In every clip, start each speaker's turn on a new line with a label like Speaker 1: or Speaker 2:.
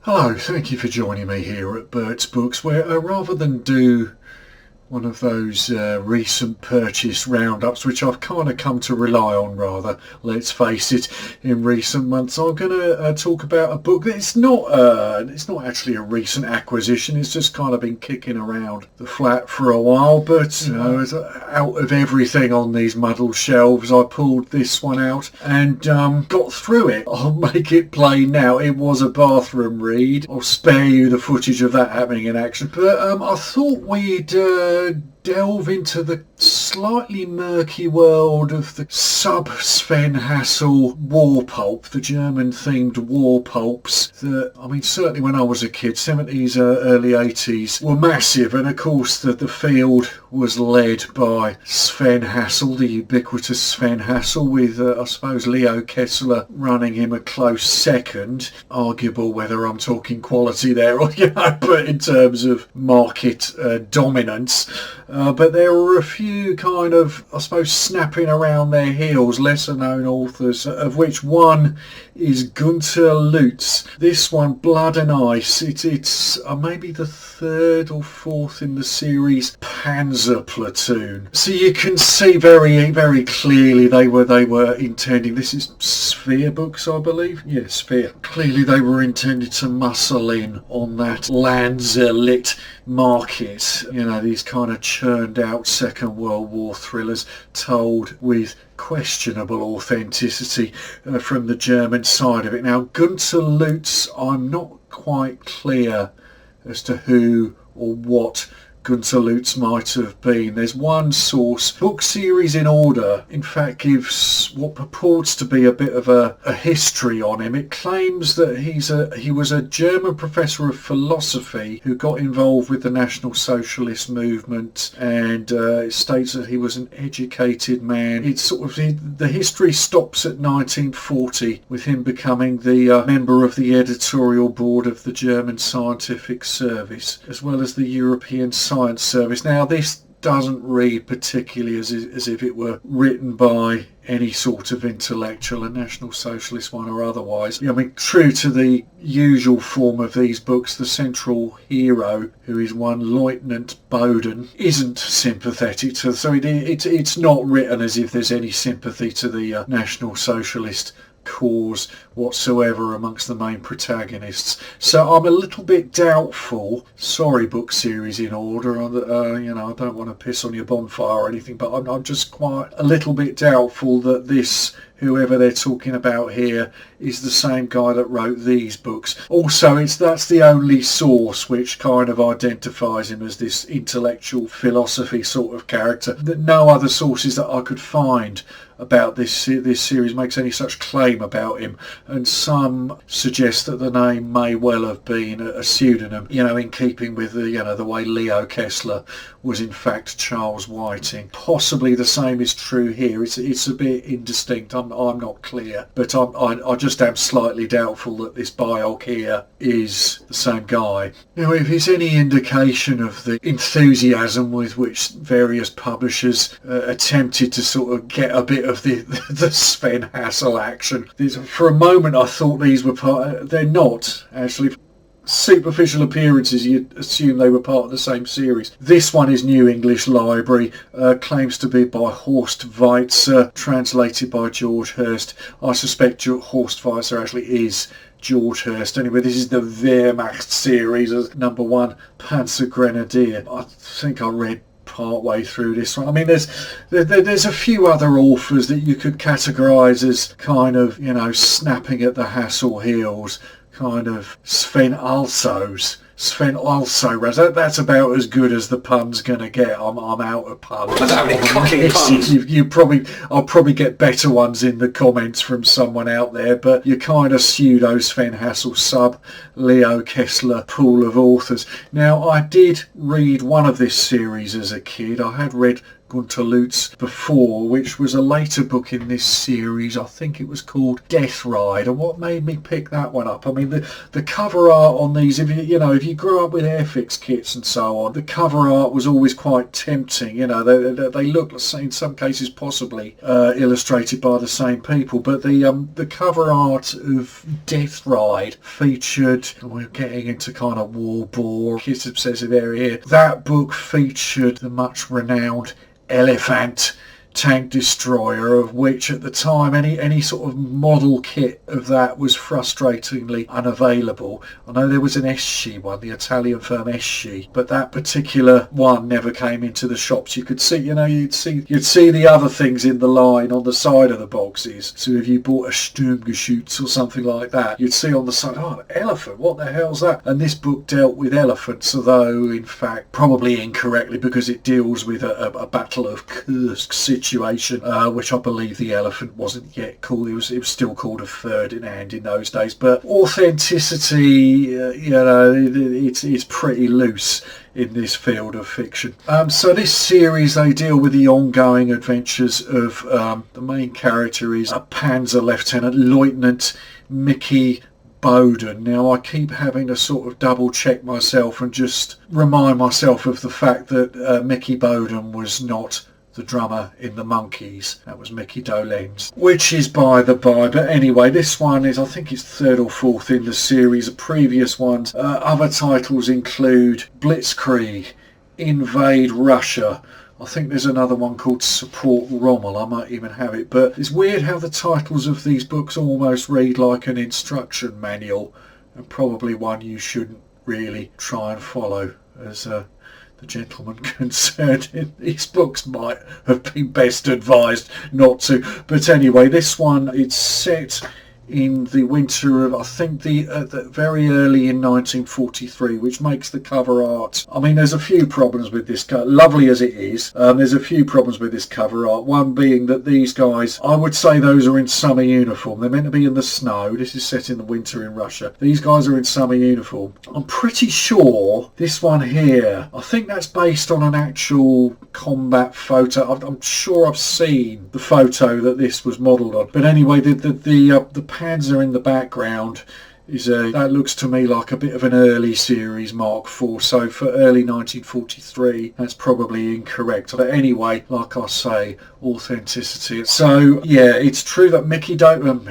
Speaker 1: Hello, thank you for joining me here at Bert's Books, where rather than do one of those recent purchase roundups, which I've kind of come to rely on rather, let's face it, in recent months, I'm going to talk about a book that it's not actually a recent acquisition. It's just kind of been kicking around the flat for a while, but you know, out of everything on these muddled shelves, I pulled this one out and got through it. I'll make it plain now. It was a bathroom read. I'll spare you the footage of that happening in action, but I thought we'd delve into the slightly murky world of the sub-Sven Hassel war pulp, the German-themed war pulps that, I mean, certainly when I was a kid, 70s, early 80s, were massive, and of course the field was led by Sven Hassel, the ubiquitous Sven Hassel, with, I suppose, Leo Kessler running him a close second. Arguable whether I'm talking quality there or, but in terms of market dominance. But there were a few kind of, I suppose, snapping around their heels, lesser known authors, of which one is Gunther Lutz. This one, Blood and Ice, it's maybe the third or fourth in the series Panzer Platoon. So you can see very, very clearly they were intending, this is Sphere Books, I believe? Yeah, Sphere. Clearly they were intended to muscle in on that Lanzer-lit market. You know, these kind of churned out Second World War thrillers told with questionable authenticity from the German side of it. Now, Gunther Lutz, I'm not quite clear as to who or what Gunther Lutz might have been. There's one source, Book Series in Order, in fact gives what purports to be a bit of a history on him. It claims that he was a German professor of philosophy who got involved with the National Socialist movement, and it states that he was an educated man. It's sort of, the history stops at 1940 with him becoming the member of the editorial board of the German Scientific Service, as well as the European Science Service. Now, this doesn't read particularly as if it were written by any sort of intellectual, a National Socialist one or otherwise. I mean, true to the usual form of these books, the central hero, who is one Lieutenant Boden, isn't sympathetic to, so it's not written as if there's any sympathy to the National Socialist cause whatsoever amongst the main protagonists. So I'm a little bit doubtful, sorry Book Series in Order, I don't want to piss on your bonfire or anything, but I'm just quite a little bit doubtful that this, whoever they're talking about here, is the same guy that wrote these books. Also, that's the only source which kind of identifies him as this intellectual philosophy sort of character. That no other sources that I could find about this series makes any such claim about him, and some suggest that the name may well have been a pseudonym, in keeping with the way Leo Kessler was in fact Charles Whiting. Possibly the same is true here. It's a bit indistinct. I'm not clear, but I just am slightly doubtful that this bioc here is the same guy. Now, if it's any indication of the enthusiasm with which various publishers attempted to sort of get a bit of the Sven Hassel action, for a moment I thought these were they're not actually. Superficial appearances, you'd assume they were part of the same series. This one is New English Library, claims to be by Horst Weitzer, translated by George Hurst. I suspect Horst Weitzer actually is George Hurst. Anyway, this is the Wehrmacht series, number 1, Panzer Grenadier. I think I read part way through this one. I mean, there's a few other authors that you could categorise as kind of, snapping at the Hassel heels, kind of Sven also. That's about as good as the pun's gonna get. I'm out of puns.
Speaker 2: I don't have any cocking puns.
Speaker 1: I'll probably get better ones in the comments from someone out there, but you kind of pseudo Sven Hassel sub Leo Kessler pool of authors. Now, I did read one of this series as a kid. I had read Gunther Lutz before, which was a later book in this series. I think it was called Death Ride. And what made me pick that one up, I mean, the cover art on these, if you grew up with Airfix kits and so on, the cover art was always quite tempting. They look, in some cases, possibly illustrated by the same people. But the cover art of Death Ride featured, we're getting into kind of war bore, kiss obsessive area here, that book featured the much renowned Elephant tank destroyer, of which at the time any sort of model kit of that was frustratingly unavailable. I know there was an Esci one, the Italian firm Esci, but that particular one never came into the shops. You could see, you'd see the other things in the line on the side of the boxes. So if you bought a Sturmgeschütz or something like that, you'd see on the side, oh, elephant, what the hell's that? And this book dealt with elephants, although in fact probably incorrectly, because it deals with a Battle of Kursk situation, which I believe the elephant wasn't yet called. It was still called a Ferdinand in those days. But authenticity, it's pretty loose in this field of fiction. So this series, they deal with the ongoing adventures of the main character is a Panzer Lieutenant Lieutenant Mickey Bowden. Now I keep having to sort of double check myself and just remind myself of the fact that Mickey Bowden was not the drummer in the Monkees. That was Mickey Dolenz, which is by the by. But anyway, this one is, I think it's third or fourth in the series of previous ones. Other titles include Blitzkrieg, Invade Russia. I think there's another one called Support Rommel. I might even have it. But it's weird how the titles of these books almost read like an instruction manual, and probably one you shouldn't really try and follow, as the gentleman concerned in these books might have been best advised not to. But anyway, this one, it's set in the winter of, I think, the very early in 1943, which makes the cover art, I mean, there's a few problems with this, lovely as it is, there's a few problems with this cover art. One being that these guys, I would say those are in summer uniform. They're meant to be in the snow. This is set in the winter in Russia. These guys are in summer uniform. I'm pretty sure this one here, I think that's based on an actual combat photo. I'm sure I've seen the photo that this was modelled on. But anyway, the Panzer in the background is that looks to me like a bit of an early series Mark IV. So for early 1943, that's probably incorrect. But anyway, like I say, authenticity. So yeah, it's true that Mickey Bowden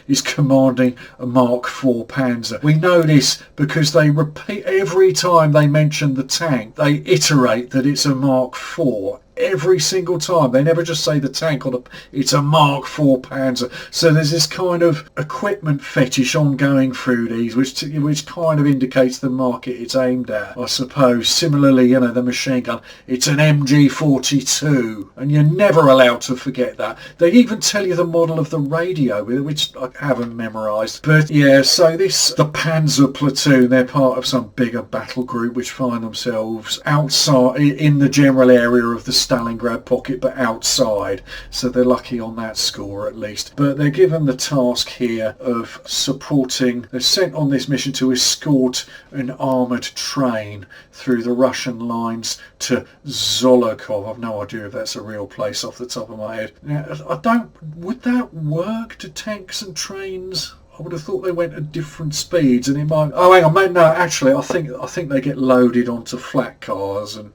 Speaker 1: is commanding a Mark IV Panzer. We know this because they repeat every time they mention the tank. They iterate that it's a Mark IV. Every single time. They never just say the tank or it's a Mark IV Panzer. So there's this kind of equipment fetish ongoing through these, which kind of indicates the market it's aimed at, I suppose. Similarly, the machine gun, it's an MG42, and you're never allowed to forget that. They even tell you the model of the radio, which I haven't memorised. But yeah, so the Panzer platoon, they're part of some bigger battle group which find themselves outside in the general area of the Stalingrad pocket, but outside, so they're lucky on that score at least. But they're given the task here of they're sent on this mission to escort an armoured train through the Russian lines to Zolokov. I've no idea if that's a real place off the top of my head. Now, would that work to tanks and trains? I would have thought they went at different speeds, and it might. Oh, hang on, no, actually, I think they get loaded onto flat cars and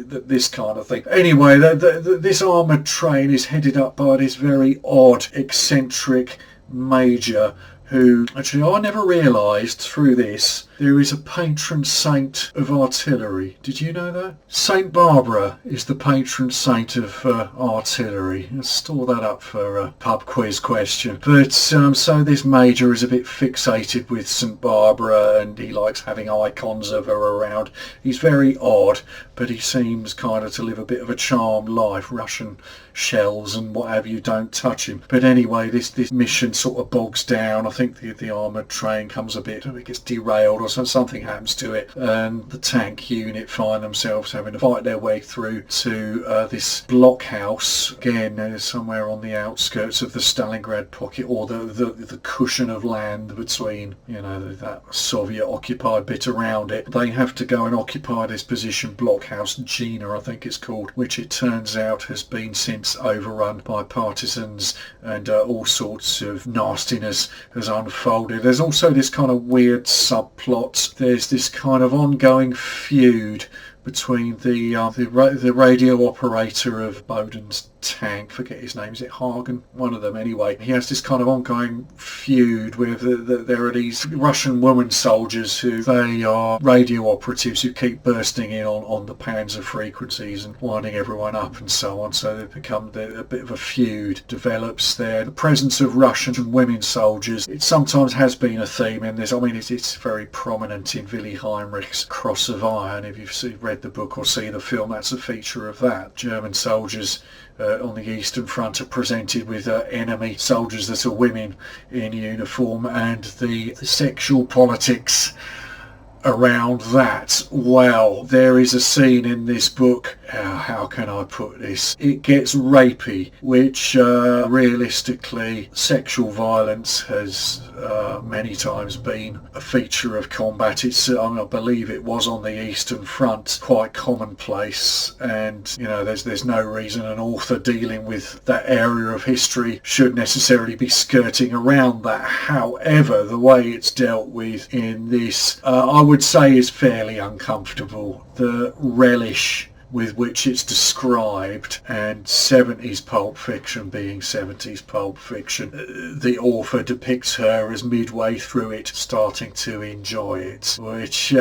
Speaker 1: this kind of thing. Anyway, this armoured train is headed up by this very odd, eccentric major who, actually, I never realised through this, there is a patron saint of artillery. Did you know that? Saint Barbara is the patron saint of artillery. Let's store that up for a pub quiz question. But so this major is a bit fixated with St Barbara, and he likes having icons of her around. He's very odd, but he seems kind of to live a bit of a charmed life. Russian shells and what have you don't touch him. But anyway, this mission sort of bogs down. I think think the armoured train comes a bit, it gets derailed or something happens to it, and the tank unit find themselves having to fight their way through to this blockhouse, again somewhere on the outskirts of the Stalingrad pocket, or the cushion of land between, that Soviet occupied bit around it. They have to go and occupy this position, blockhouse Gina I think it's called, which it turns out has been since overrun by partisans, and all sorts of nastiness has unfolded. There's also this kind of weird subplot. There's this kind of ongoing feud between the radio operator of Bowden's tank, forget his name, is it Hagen? One of them anyway. He has this kind of ongoing feud with there are these Russian women soldiers who they are radio operatives who keep bursting in on the Panzer frequencies and winding everyone up and so on, so they become a bit of a feud develops there. The presence of Russian women soldiers, it sometimes has been a theme in this. I mean, it's very prominent in Willy Heinrich's Cross of Iron. If you've read the book or seen the film, that's a feature of that. German soldiers on the Eastern Front are presented with enemy soldiers that are women in uniform, and the sexual politics around that. Well, there is a scene in this book, how can I put this? It gets rapey, which realistically sexual violence has many times been a feature of combat. I believe it was on the Eastern Front quite commonplace, and there's no reason an author dealing with that area of history should necessarily be skirting around that. However, the way it's dealt with in this, I would say, is fairly uncomfortable. The relish with which it's described, and 70s pulp fiction being 70s pulp fiction, the author depicts her as midway through it starting to enjoy it, which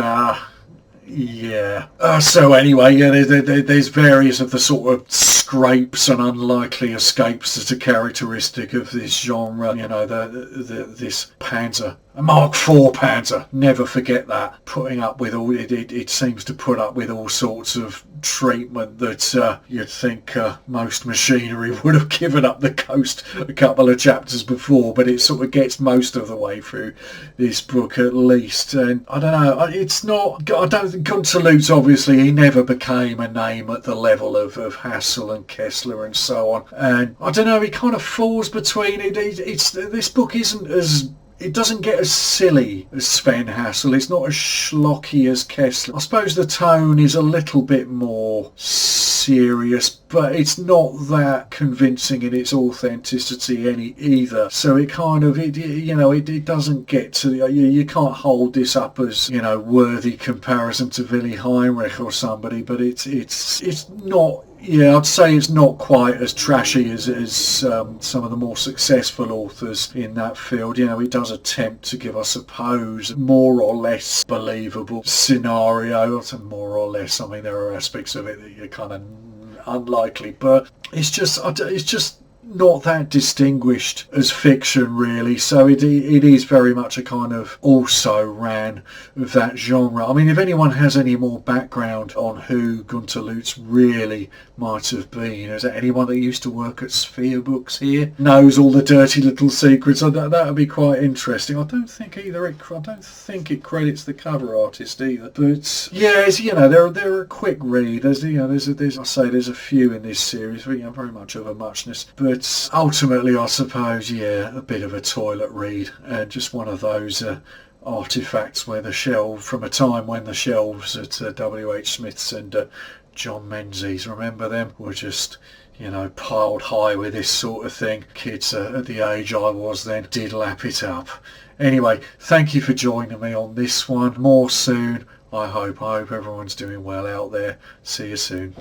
Speaker 1: so anyway, there's various of the sort of scrapes and unlikely escapes that are characteristic of this genre. This Panzer, a Mark IV Panzer, never forget that, putting up with all it seems to put up with all sorts of treatment that you'd think most machinery would have given up the ghost a couple of chapters before, but it sort of gets most of the way through this book at least. And I don't know, it's not, I don't think Gunther Lutz, obviously he never became a name at the level of Hassel and Kessler and so on, and I don't know, he kind of falls between this book isn't as, it doesn't get as silly as Sven Hassel. It's not as schlocky as Kessler. I suppose the tone is a little bit more serious, but it's not that convincing in its authenticity either. So it kind of, it doesn't get to, you can't hold this up as, worthy comparison to Willy Heinrich or somebody, but it's not. Yeah, I'd say it's not quite as trashy as some of the more successful authors in that field. It does attempt to give, I suppose, more or less believable scenario. More or less, I mean, there are aspects of it that you're kind of unlikely, but it's just not that distinguished as fiction really, so it is very much a kind of also ran of that genre. I mean, if anyone has any more background on who Gunther Lutz really might have been, is there anyone that used to work at Sphere Books here, knows all the dirty little secrets? That would be quite interesting. I don't think it credits the cover artist either, but yeah, they're a quick read. There's a few in this series, very much of a muchness, but ultimately, I suppose, a bit of a toilet read, and just one of those artifacts where from a time when the shelves at W.H. Smith's and John Menzies, remember them, were just, piled high with this sort of thing. Kids at the age I was then did lap it up. Anyway, thank you for joining me on this one. More soon, I hope. I hope everyone's doing well out there. See you soon.